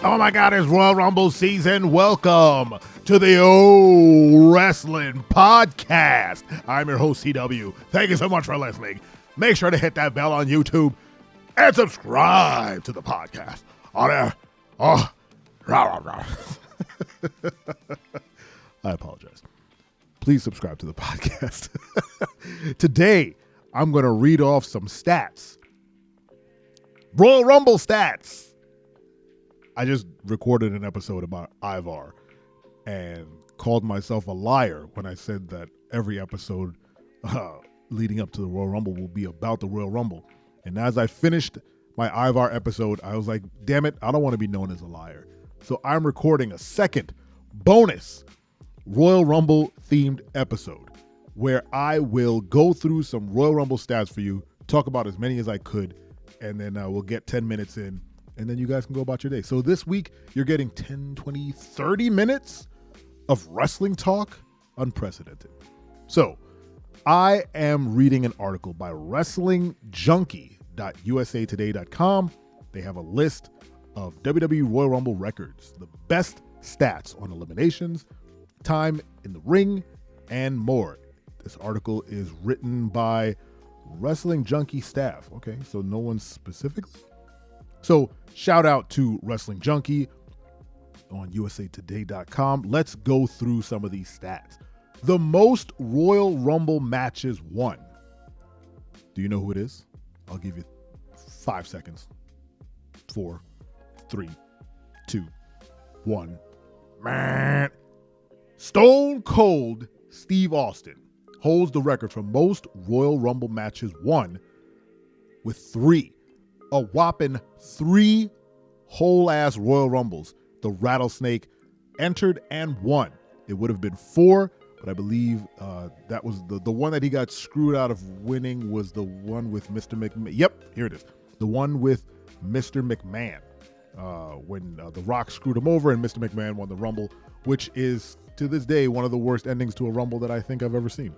Oh my God, it's Royal Rumble season. Welcome to the O Wrestling Podcast. I'm your host, CW. Thank you so much for listening. Make sure to hit that bell on YouTube and subscribe to the podcast. I apologize. Please subscribe to the podcast. Today, I'm going to read off some stats. Royal Rumble stats. I just recorded an episode about Ivar and called myself a liar when I said that every episode leading up to the Royal Rumble will be about the Royal Rumble. And as I finished my Ivar episode, I was like, damn it, I don't want to be known as a liar. So I'm recording a second bonus Royal Rumble themed episode where I will go through some Royal Rumble stats for you, talk about as many as I could, and then we'll get 10 minutes in. And then you guys can go about your day. So this week, you're getting 10, 20, 30 minutes of wrestling talk. Unprecedented. So I am reading an article by Wrestlejunkies.usatoday.com. They have a list of WWE Royal Rumble records, the best stats on eliminations, time in the ring, and more. This article is written by Wrestling Junkie staff. Okay, so no one specifically. So shout out to Wrestling Junkie on usatoday.com. Let's go through some of these stats. The most Royal Rumble matches won. Do you know who it is? I'll give you 5 seconds. 4, 3, 2, 1. Stone Cold Steve Austin holds the record for most Royal Rumble matches won with 3. A whopping 3 whole-ass Royal Rumbles. The Rattlesnake entered and won. It would have been 4, but I believe that was the one that he got screwed out of winning was the one with Mr. McMahon. Yep, here it is. The one with Mr. McMahon. When The Rock screwed him over and Mr. McMahon won the Rumble, which is, to this day, one of the worst endings to a Rumble that I think I've ever seen.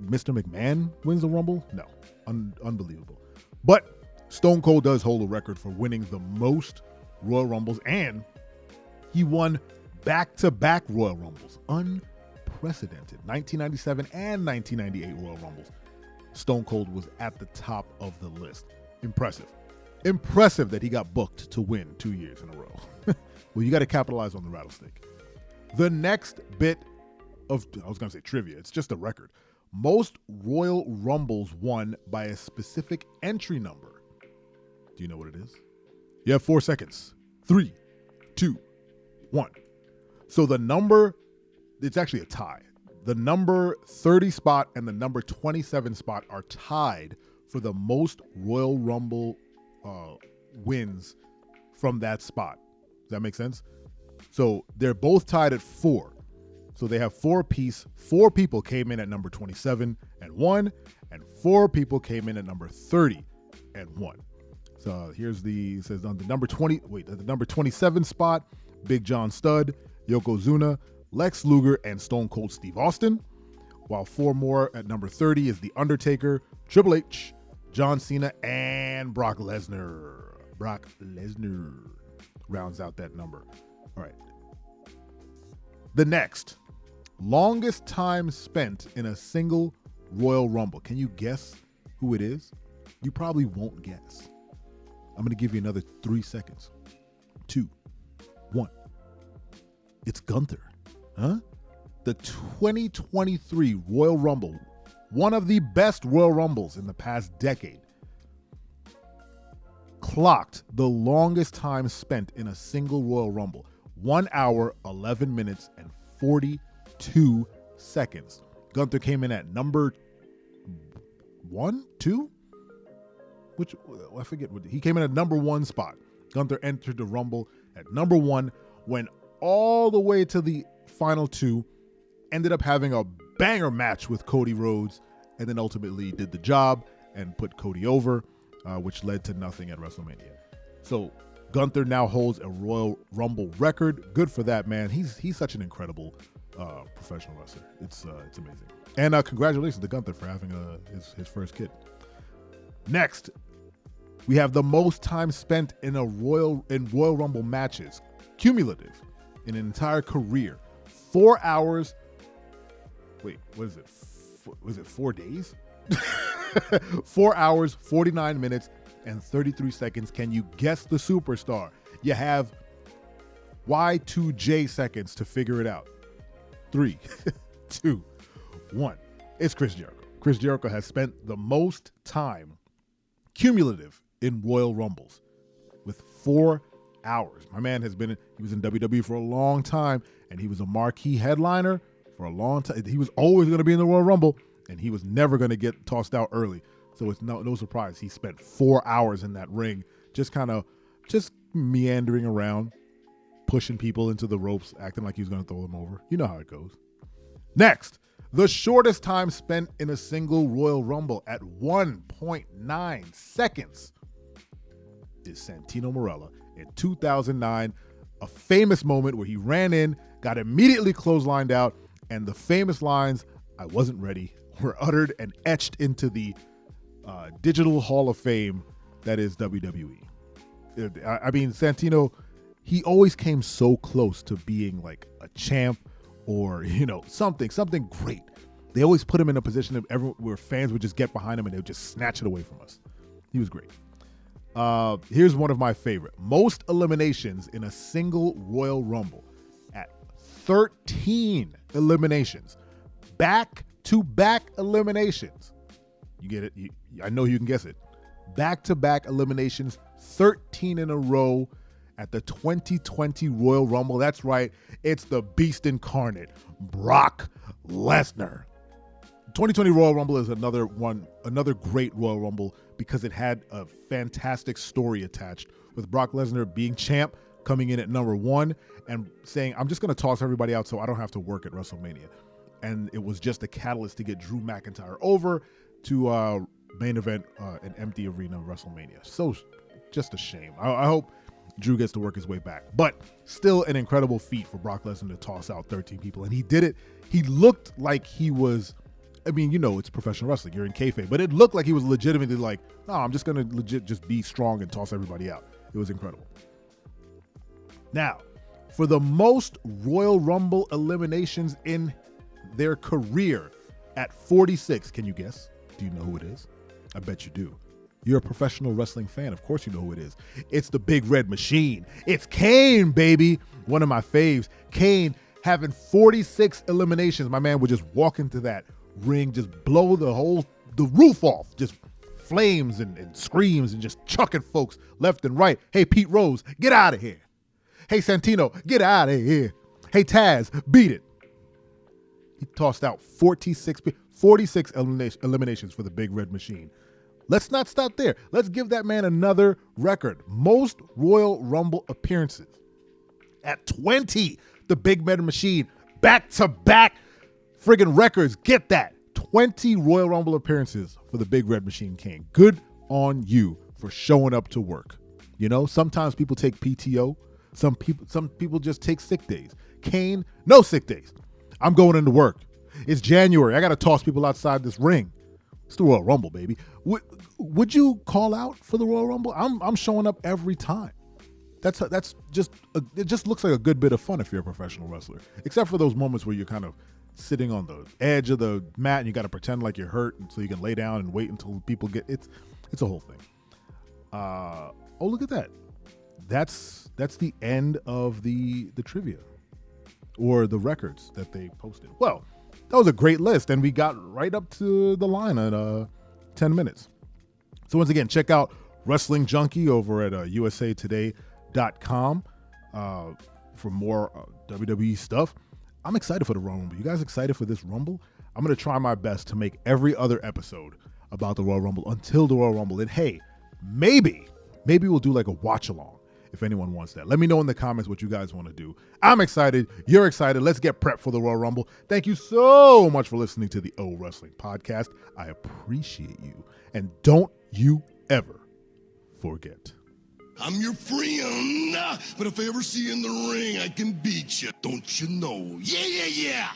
Mr. McMahon wins the Rumble? No. Unbelievable. But Stone Cold does hold a record for winning the most Royal Rumbles, and he won back-to-back Royal Rumbles. Unprecedented. 1997 and 1998 Royal Rumbles. Stone Cold was at the top of the list. Impressive. Impressive that he got booked to win 2 years in a row. Well, you got to capitalize on the Rattlesnake. The next bit of, I was going to say trivia, it's just a record. Most Royal Rumbles won by a specific entry number. Do you know what it is? You have 4 seconds. 3, 2, 1. So the number, it's actually a tie. The number 30 spot and the number 27 spot are tied for the most Royal Rumble wins from that spot. Does that make sense? So they're both tied at 4. So they have 4 apiece. 4 people came in at number 27 and won, and 4 people came in at number 30 and won. So here's it says on the number 27 spot, Big John Studd, Yokozuna, Lex Luger, and Stone Cold Steve Austin. While 4 more at number 30 is The Undertaker, Triple H, John Cena, and Brock Lesnar. Brock Lesnar rounds out that number. All right. The next, longest time spent in a single Royal Rumble. Can you guess who it is? You probably won't guess. I'm going to give you another 3 seconds. 2, 1. It's Gunther. Huh? The 2023 Royal Rumble, one of the best Royal Rumbles in the past decade, clocked the longest time spent in a single Royal Rumble. 1 hour, 11 minutes, and 42 seconds. Gunther came in at number 1, 2? Which, I forget. He came in at number 1 spot. Gunther entered the Rumble at number 1, went all the way to the final 2, ended up having a banger match with Cody Rhodes, and then ultimately did the job and put Cody over, which led to nothing at WrestleMania. So Gunther now holds a Royal Rumble record. Good for that, man. He's such an incredible professional wrestler. It's amazing. And congratulations to Gunther for having his first kid. Next, We have the most time spent in Royal Rumble matches, cumulative, in an entire career. 4 hours. Wait, what is it? Was it 4 days? 4 hours, 49 minutes, and 33 seconds. Can you guess the superstar? You have Y2J seconds to figure it out. 3, 2, 1. It's Chris Jericho. Chris Jericho has spent the most time cumulative in Royal Rumbles with 4 hours. My man he was in WWE for a long time, and he was a marquee headliner for a long time. He was always going to be in the Royal Rumble, and he was never going to get tossed out early. So it's no surprise he spent 4 hours in that ring, just meandering around, pushing people into the ropes, acting like he was going to throw them over. You know how it goes. Next, the shortest time spent in a single Royal Rumble at 1.9 seconds is Santino Marella in 2009, a famous moment where he ran in, got immediately clotheslined out, and the famous lines, "I wasn't ready," were uttered and etched into the digital Hall of Fame that is WWE. I mean, Santino, he always came so close to being like a champ or, something great. They always put him in a position where fans would just get behind him and they would just snatch it away from us. He was great. Here's one of my favorite. Most eliminations in a single Royal Rumble at 13 eliminations. Back-to-back eliminations. You get it? I know you can guess it. Back-to-back eliminations, 13 in a row at the 2020 Royal Rumble. That's right. It's the Beast Incarnate, Brock Lesnar. 2020 Royal Rumble is another great Royal Rumble because it had a fantastic story attached with Brock Lesnar being champ, coming in at number 1 and saying, "I'm just going to toss everybody out so I don't have to work at WrestleMania." And it was just a catalyst to get Drew McIntyre over to main event an empty arena WrestleMania. So just a shame. I hope Drew gets to work his way back. But still an incredible feat for Brock Lesnar to toss out 13 people. And he did it. He looked like he was, it's professional wrestling. You're in kayfabe. But it looked like he was legitimately like, no, I'm just going to legit just be strong and toss everybody out. It was incredible. Now, for the most Royal Rumble eliminations in their career at 46, can you guess? Do you know who it is? I bet you do. You're a professional wrestling fan. Of course you know who it is. It's the Big Red Machine. It's Kane, baby. One of my faves. Kane having 46 eliminations. My man would just walk into that ring, just blow the roof off. Just flames and screams and just chucking folks left and right. Hey, Pete Rose, get out of here. Hey, Santino, get out of here. Hey, Taz, beat it. He tossed out 46 eliminations for the Big Red Machine. Let's not stop there. Let's give that man another record. Most Royal Rumble appearances. At 20, the Big Red Machine, back-to-back friggin' records. Get that. 20 Royal Rumble appearances for the Big Red Machine Kane. Good on you for showing up to work. Sometimes people take PTO. Some people just take sick days. Kane, no sick days. I'm going into work. It's January. I got to toss people outside this ring. It's the Royal Rumble, baby. Would you call out for the Royal Rumble? I'm showing up every time. It just looks like a good bit of fun if you're a professional wrestler. Except for those moments where you're kind of sitting on the edge of the mat and you got to pretend like you're hurt so you can lay down and wait until people get it's a whole thing. Oh, look at that. That's the end of the trivia or the records that they posted. Well, that was a great list, and we got right up to the line at 10 minutes. So once again, check out Wrestling Junkie over at usatoday.com for more WWE stuff. I'm excited for the Royal Rumble. You guys excited for this Rumble? I'm going to try my best to make every other episode about the Royal Rumble until the Royal Rumble. And hey, maybe we'll do like a watch-along if anyone wants that. Let me know in the comments what you guys want to do. I'm excited. You're excited. Let's get prepped for the Royal Rumble. Thank you so much for listening to the O Wrestling Podcast. I appreciate you. And don't you ever forget. I'm your friend, but if I ever see you in the ring, I can beat you. Don't you know? Yeah.